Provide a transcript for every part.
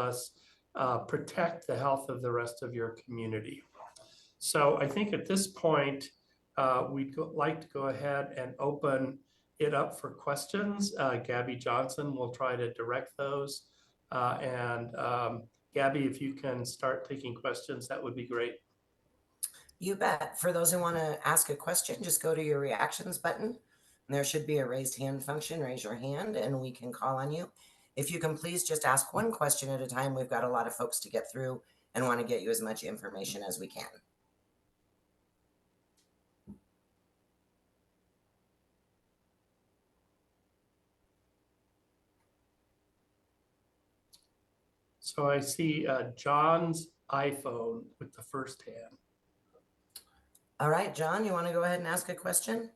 us protect the health of the rest of your community. So I think at this point, we'd like to go ahead and open it up for questions. Gabby Johnson will try to direct those. Gabby, if you can start taking questions, that would be great. You bet. For those who want to ask a question, just go to your reactions button. And there should be a raised hand function. Raise your hand and we can call on you. If you can please just ask one question at a time. We've got a lot of folks to get through and want to get you as much information as we can. So I see John's iPhone with the first hand. All right, John, you want to go ahead and ask a question?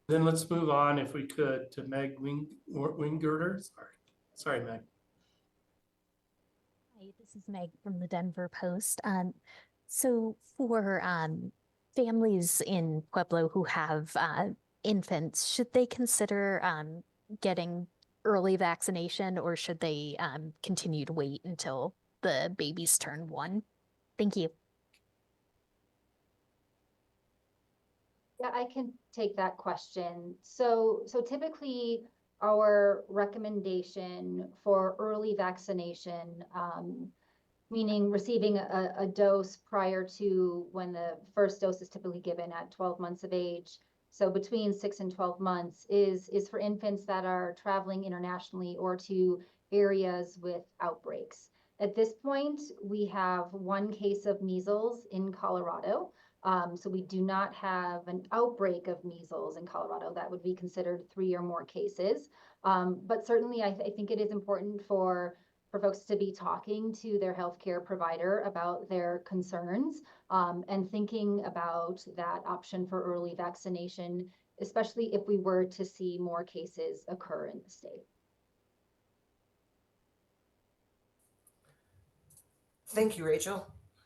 Then let's move on, if we could, to Meg Wingirter. Sorry, Meg. Hi, this is Meg from the Denver Post. So for families in Pueblo who have infants, should they consider getting early vaccination, or should they continue to wait until the babies turn 1? Thank you. Yeah, I can take that question. So typically our recommendation for early vaccination, meaning receiving a dose prior to when the first dose is typically given at 12 months of age. So between 6 and 12 months is for infants that are traveling internationally or to areas with outbreaks. At this point, we have 1 case of measles in Colorado. So we do not have an outbreak of measles in Colorado. That would be considered 3 or more cases. But certainly I think it is important for folks to be talking to their healthcare provider about their concerns and thinking about that option for early vaccination, especially if we were to see more cases occur in the state. Thank you, Rachel.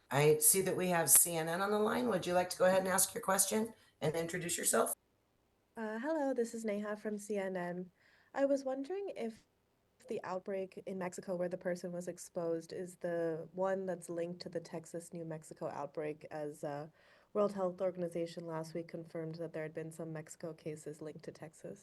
I see that we have CNN on the line. Would you like to go ahead and ask your question and introduce yourself? Hello, this is Neha from CNN. I was wondering if the outbreak in Mexico where the person was exposed is the one that's linked to the Texas-New Mexico outbreak, as World Health Organization last week confirmed that there had been some Mexico cases linked to Texas.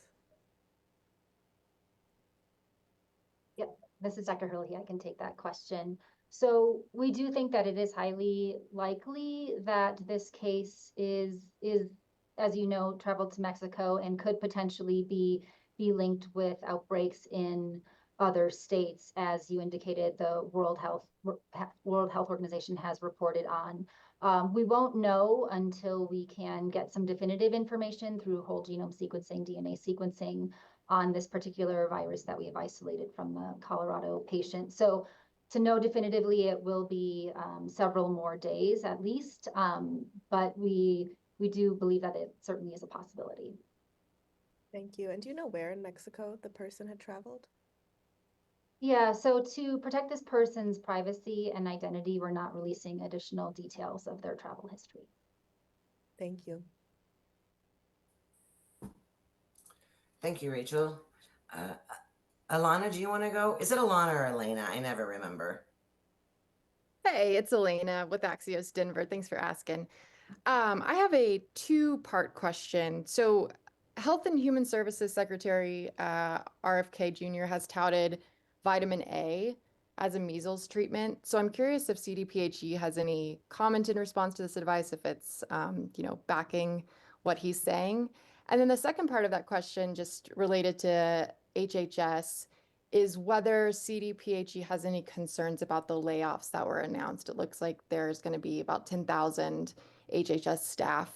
Yep, this is Dr. Hurley. I can take that question. So we do think that it is highly likely that this case is, as you know, traveled to Mexico and could potentially be linked with outbreaks in other states, as you indicated, the World Health Organization has reported on. We won't know until we can get some definitive information through whole genome sequencing, DNA sequencing on this particular virus that we have isolated from the Colorado patient. So to know definitively, it will be several more days at least, but we do believe that it certainly is a possibility. Thank you. And do you know where in Mexico the person had traveled? Yeah, so to protect this person's privacy and identity, we're not releasing additional details of their travel history. Thank you. Thank you, Rachel. Alana, do you want to go? Is it Alana or Elena? I never remember. Hey, it's Elena with Axios Denver. Thanks for asking. I have a 2-part question. So Health and Human Services Secretary RFK Jr. has touted vitamin A as a measles treatment. So I'm curious if CDPHE has any comment in response to this advice, if it's backing what he's saying. And then the second part of that question, just related to HHS, is whether CDPHE has any concerns about the layoffs that were announced. It looks like there's going to be about 10,000 HHS staff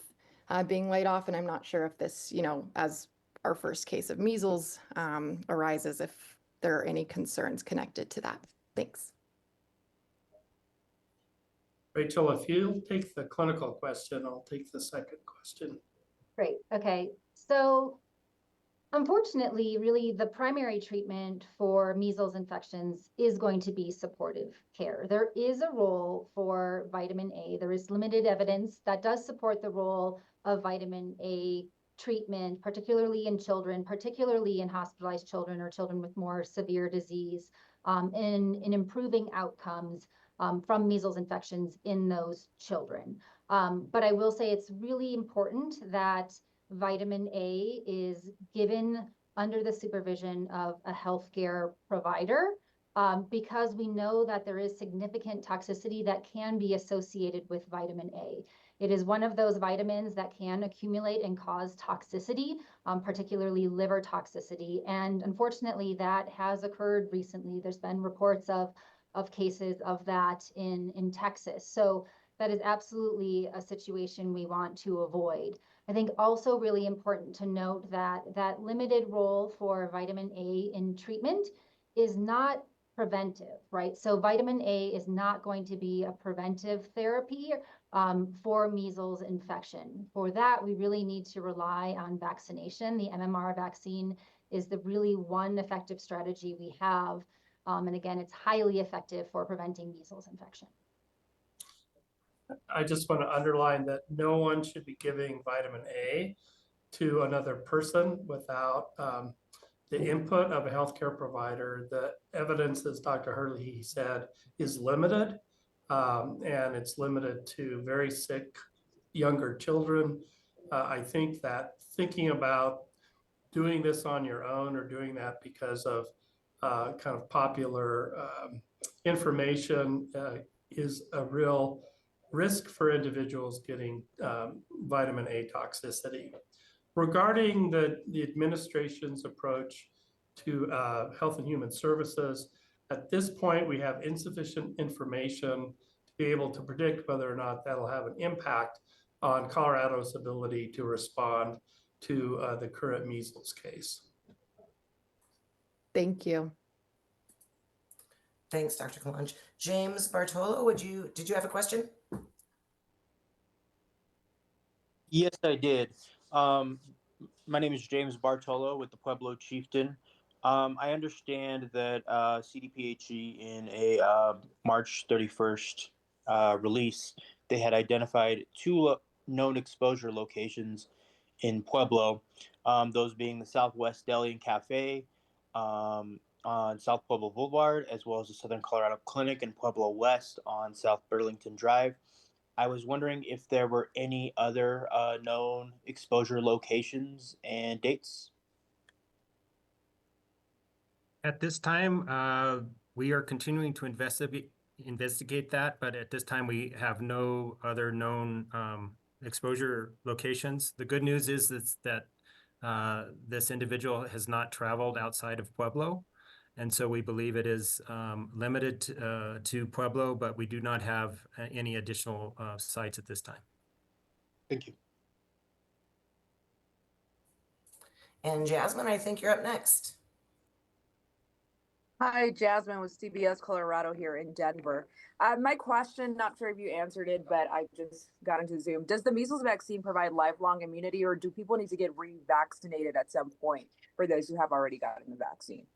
being laid off, and I'm not sure if this, as our first case of measles arises, if there are any concerns connected to that. Thanks. Rachel, if you take the clinical question, I'll take the second question. Great. Okay. So Unfortunately, really the primary treatment for measles infections is going to be supportive care. There is a role for vitamin A. There is limited evidence that does support the role of vitamin A treatment, particularly in children, particularly in hospitalized children or children with more severe disease, in improving outcomes from measles infections in those children. But I will say it's really important that vitamin A is given under the supervision of a healthcare provider, because we know that there is significant toxicity that can be associated with vitamin A. It is one of those vitamins that can accumulate and cause toxicity, particularly liver toxicity. And unfortunately, that has occurred recently. There's been reports of cases of that in Texas. So that is absolutely a situation we want to avoid. I think also really important to note that that limited role for vitamin A in treatment is not preventive, right? So vitamin A is not going to be a preventive therapy for measles infection. For that, we really need to rely on vaccination. The MMR vaccine is the really one effective strategy we have. And again, it's highly effective for preventing measles infection. I just want to underline that no one should be giving vitamin A to another person without the input of a healthcare provider. The evidence, as Dr. Hurley said, is limited, and it's limited to very sick younger children. I think that thinking about doing this on your own or doing that because of kind of popular information is a real risk for individuals getting vitamin A toxicity. Regarding the administration's approach to Health and Human Services, at this point, we have insufficient information to be able to predict whether or not that'll have an impact on Colorado's ability to respond to the current measles case. Thank you. Thanks, Dr. Kalanch. James Bartolo, did you have a question? Yes, I did. My name is James Bartolo with the Pueblo Chieftain. I understand that CDPHE in a March 31st release, they had identified two known exposure locations in Pueblo, those being the Southwest Deli and Cafe on South Pueblo Boulevard, as well as the Southern Colorado Clinic in Pueblo West on South Burlington Drive. I was wondering if there were any other known exposure locations and dates. At this time, we are continuing to investigate that, but at this time we have no other known exposure locations. The good news is that this individual has not traveled outside of Pueblo, and so we believe it is limited to Pueblo, but we do not have any additional sites at this time. Thank you. And Jasmine, I think you're up next. Hi, Jasmine with CBS Colorado here in Denver. My question, not sure if you answered it, but I just got into Zoom. Does the measles vaccine provide lifelong immunity, or do people need to get revaccinated at some point for those who have already gotten the vaccine?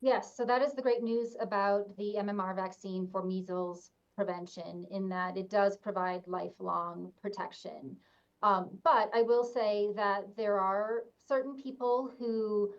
Yes, so that is the great news about the MMR vaccine for measles prevention, in that it does provide lifelong protection. But I will say that there are certain people who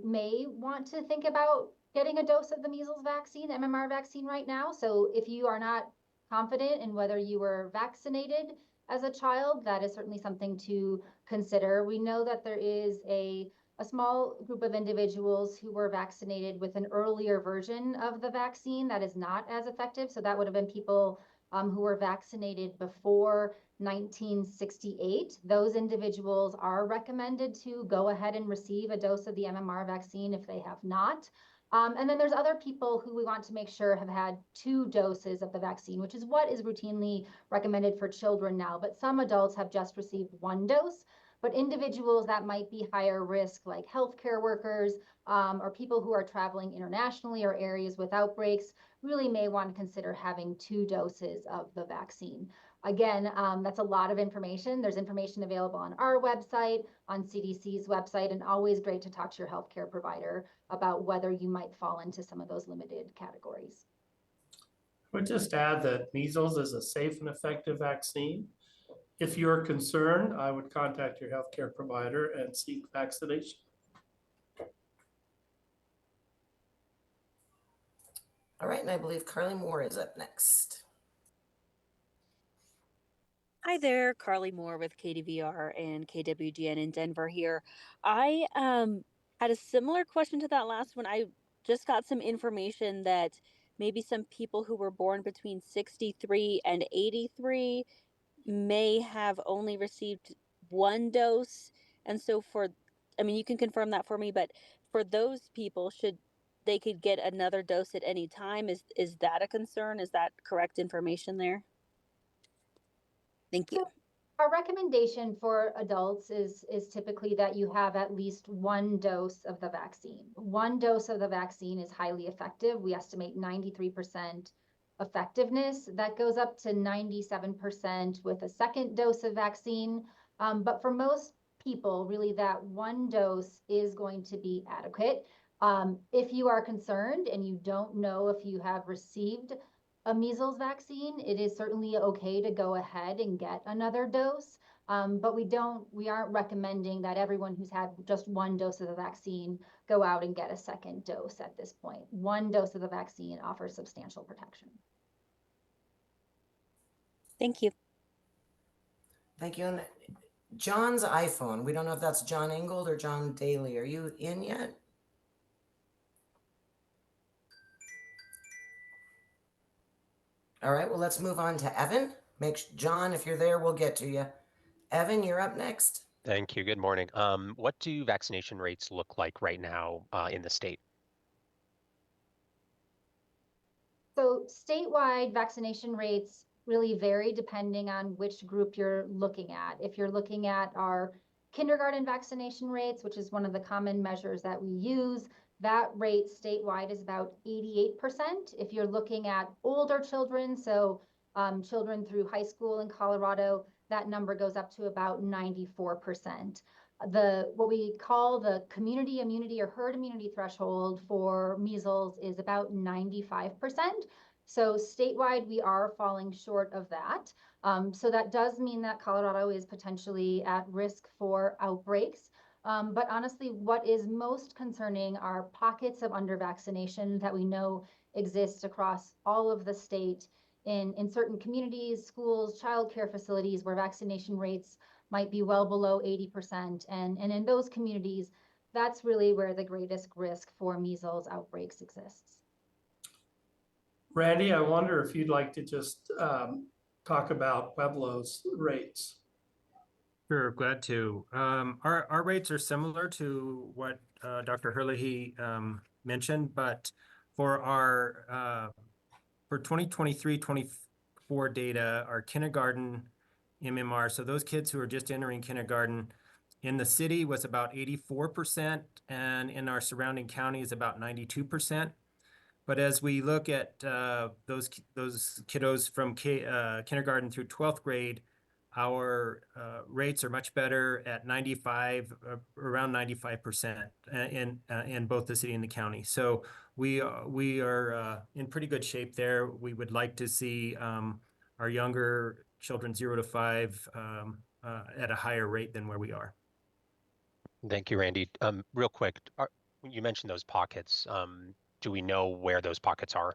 may want to think about getting a dose of the measles vaccine, MMR vaccine right now. So if you are not confident in whether you were vaccinated as a child, that is certainly something to consider. We know that there is a small group of individuals who were vaccinated with an earlier version of the vaccine that is not as effective. So that would have been people who were vaccinated before 1968. Those individuals are recommended to go ahead and receive a dose of the MMR vaccine if they have not. And then there's other people who we want to make sure have had 2 doses of the vaccine, which is what is routinely recommended for children now. But some adults have just received 1 dose. But individuals that might be higher risk, like healthcare workers or people who are traveling internationally or areas with outbreaks, really may want to consider having 2 doses of the vaccine. again, that's a lot of information. There's information available on our website, on CDC's website, and always great to talk to your healthcare provider about whether you might fall into some of those limited categories. I would just add that measles is a safe and effective vaccine. If you're concerned, I would contact your healthcare provider and seek vaccination. All right, and I believe Carly Moore is up next. Hi there, Carly Moore with KDVR and KWGN in Denver here. I had a similar question to that last one. I just got some information that maybe some people who were born between 63 and 83 may have only received one dose. And so I mean, you can confirm that for me, but for those people, they could get another dose at any time? Is that a concern? Is that correct information there? Thank you. Our recommendation for adults is typically that you have at least one dose of the vaccine. One dose of the vaccine is highly effective. We estimate 93% effectiveness. That goes up to 97% with a second dose of vaccine. But for most people, really that one dose is going to be adequate. If you are concerned and you don't know if you have received a measles vaccine, it is certainly okay to go ahead and get another dose. But we aren't recommending that everyone who's had just one dose of the vaccine go out and get a second dose at this point. One dose of the vaccine offers substantial protection. Thank you. Thank you. And John's iPhone, we don't know if that's John Ingold or John Daly. Are you in yet? All right, well, let's move on to Evan. John, if you're there, we'll get to you. Evan, you're up next. Thank you. Good morning. What do vaccination rates look like right now in the state? So statewide vaccination rates really vary depending on which group you're looking at. If you're looking at our kindergarten vaccination rates, which is one of the common measures that we use, that rate statewide is about 88%. If you're looking at older children, so children through high school in Colorado, that number goes up to about 94%. What we call the community immunity or herd immunity threshold for measles is about 95%. So statewide, we are falling short of that. So that does mean that Colorado is potentially at risk for outbreaks. But honestly, what is most concerning are pockets of under-vaccination that we know exist across all of the state in certain communities, schools, childcare facilities where vaccination rates might be well below 80%. And in those communities, that's really where the greatest risk for measles outbreaks exists. Randy, I wonder if you'd like to just talk about Pueblo's rates. Sure, glad to. Our rates are similar to what Dr. Herlihy mentioned, but for our for 2023-24 data, our kindergarten MMR, so those kids who are just entering kindergarten in the city was about 84%, and in our surrounding counties about 92%. But as we look at those kiddos from kindergarten through 12th grade, our rates are much better at 95, around 95% in both the city and the county. So we are in pretty good shape there. We would like to see our younger children 0 to 5 at a higher rate than where we are. Thank you, Randy. Real quick, you mentioned those pockets. Do we know where those pockets are?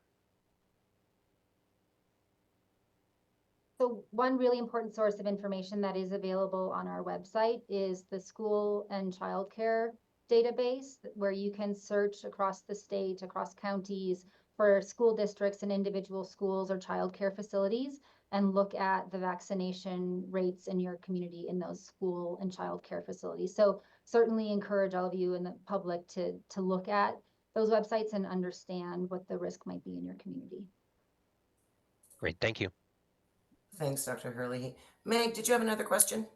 So one really important source of information that is available on our website is the school and childcare database, where you can search across the state, across counties for school districts and individual schools or childcare facilities and look at the vaccination rates in your community in those school and childcare facilities. So certainly encourage all of you in the public to look at those websites and understand what the risk might be in your community. Great, thank you. Thanks, Dr. Herlihy. Meg, did you have another question?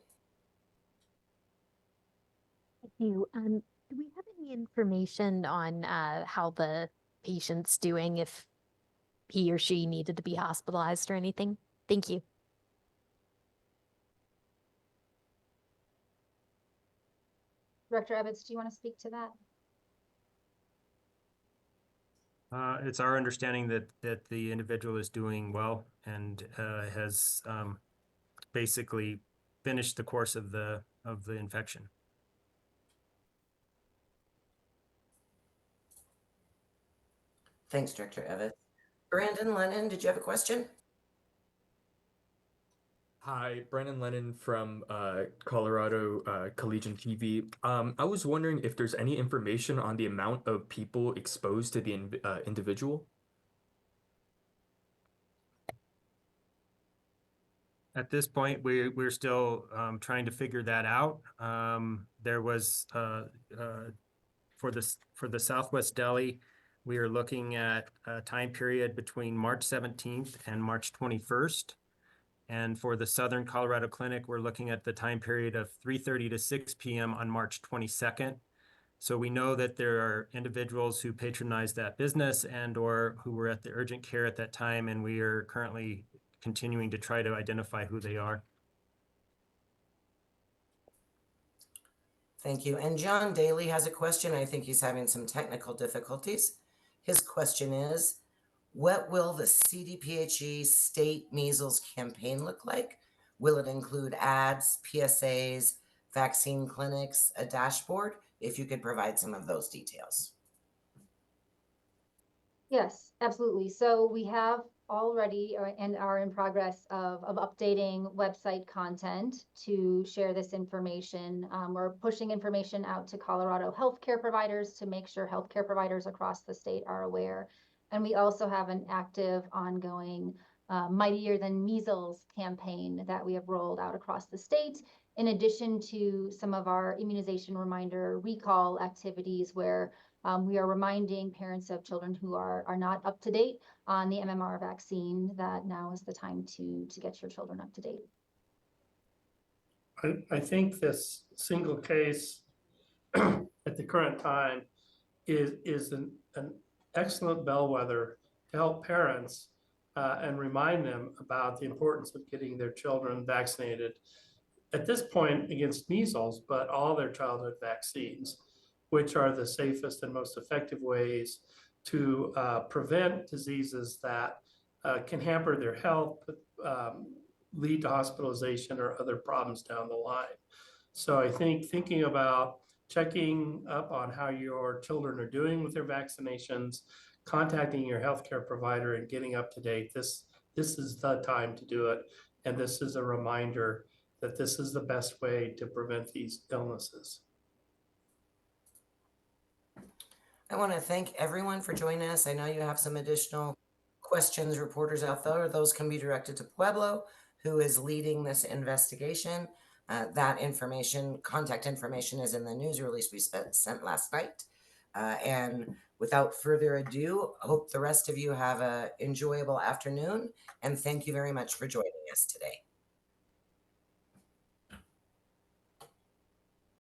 Thank you. Do we have any information on how the patient's doing, if he or she needed to be hospitalized or anything? Thank you. Director Evans, do you want to speak to that? It's our understanding that the individual is doing well and has basically finished the course of the infection. Thanks, Director Evans. Brandon Lennon, did you have a question? Hi, Brandon Lennon from Colorado Collegian TV. I was wondering if there's any information on the amount of people exposed to the individual. At this point, we're still trying to figure that out. There was for the Southwest Deli, we are looking at a time period between March 17th and March 21st. And for the Southern Colorado Clinic, we're looking at the time period of 3:30 to 6 p.m. on March 22nd. So we know that there are individuals who patronize that business and or who were at the urgent care at that time, and we are currently continuing to try to identify who they are. Thank you. And John Daly has a question. I think he's having some technical difficulties. His question is, what will the CDPHE state measles campaign look like? Will it include ads, PSAs, vaccine clinics, a dashboard? If you could provide some of those details. Yes, absolutely. So we have already and are in progress of updating website content to share this information. We're pushing information out to Colorado healthcare providers to make sure healthcare providers across the state are aware. And we also have an active, ongoing, Mightier Than Measles campaign that we have rolled out across the state, in addition to some of our immunization reminder recall activities where we are reminding parents of children who are not up to date on the MMR vaccine that now is the time to get your children up to date. I think this single case at the current time is an excellent bellwether to help parents and remind them about the importance of getting their children vaccinated at this point against measles, but all their childhood vaccines, which are the safest and most effective ways to prevent diseases that can hamper their health, lead to hospitalization or other problems down the line. So I think thinking about checking up on how your children are doing with their vaccinations, contacting your healthcare provider and getting up to date, this is the time to do it. And this is a reminder that this is the best way to prevent these illnesses. I want to thank everyone for joining us. I know you have some additional questions, reporters out there. Those can be directed to Pueblo, who is leading this investigation. That information, contact information, is in the news release we sent last night. And without further ado, hope the rest of you have an enjoyable afternoon. And thank you very much for joining us today.